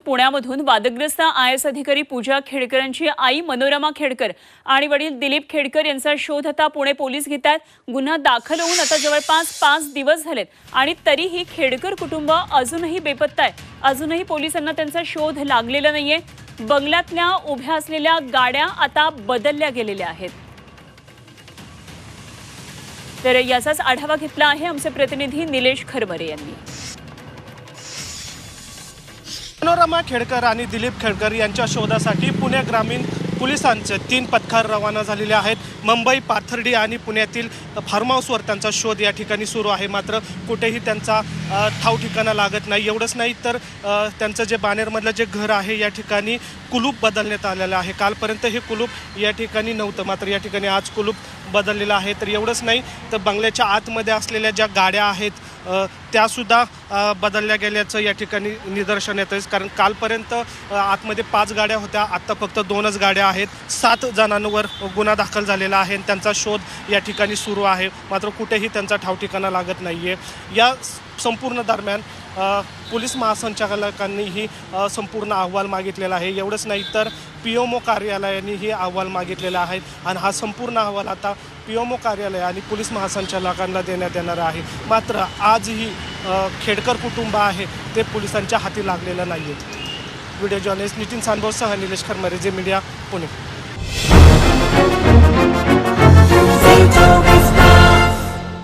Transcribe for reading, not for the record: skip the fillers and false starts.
पुण्यामधून वादग्रस्त आय.एस. अधिकारी पूजा खेडकरांची आई मनोरमा खेडकर आणि वडील दिलीप खेडकर यांचा शोध आता पुणे पोलीस घेत आहेत। गुन्हा दाखल होऊन आता जवळपास 5 दिवस झालेत आणि तरीही खेडकर कुटुंब अजूनही बेपत्ता आहे। अजूनही पोलिसांना त्यांचा शोध लागलेला नाहीये। बंगल्यातल्या उभ्या असलेल्या गाड्या आता बदलल्या गेलेल्या आहेत। तर याचाच आढावा घेतला आहे आमचे प्रतिनिधी निलेश खरमरे यांनी। मनोरमा खेडकर आणि दिलीप खेडकर यांच्या शोधासाठी पुणे ग्रामीण पोलिसांचे 3 पथकार रवाना झालेले आहेत। मुंबई, पाथर्डी आणि पुण्यातील फार्म हाऊसवर त्यांचा शोध या ठिकाणी सुरू आहे। मात्र कुठेही त्यांचा ठाव ठिकाणा लागत नाही। एवढंच नाही तर त्यांचं जे बानेरमधलं जे घर आहे या ठिकाणी कुलूप बदलण्यात आलेलं आहे। कालपर्यंत हे कुलूप या ठिकाणी नव्हतं, मात्र या ठिकाणी आज कुलूप बदललेलं आहे। तर एवढंच नाही तर बंगल्याच्या आतमध्ये असलेल्या ज्या गाड्या आहेत त्यासुद्धा बदलल्या गेल्याचं या ठिकाणी निदर्शन येतं। कारण कालपर्यंत आतमध्ये 5 गाड्या होत्या, आत्ता फक्त 2च गाड्या आहेत। 7 जणांवर गुन्हा दाखल झालेला आहे। त्यांचा शोध या ठिकाणी सुरू आहे, मात्र कुठेही त्यांचा ठाव ठिकाणा लागत नाही आहे। या संपूर्ण दरम्यान पोलीस महासंचालकांनीही संपूर्ण अहवाल मागितलेला आहे। एवढंच नाही तर PMO कार्यालयानेही अहवाल मागितलेला आहे आणि हा संपूर्ण अहवाल आता PMO कार्यालय आणि पोलीस महासंचालकांना देण्यात येणार आहे। मात्र आजही खेडकर कुटुंब आहे ते पोलिसांच्या हाती लागलेलं नाही आहे। व्हिडिओ जर्नलिस्ट नितीन सांबोसह निलेश खरमरे, जे मीडिया, पुणे।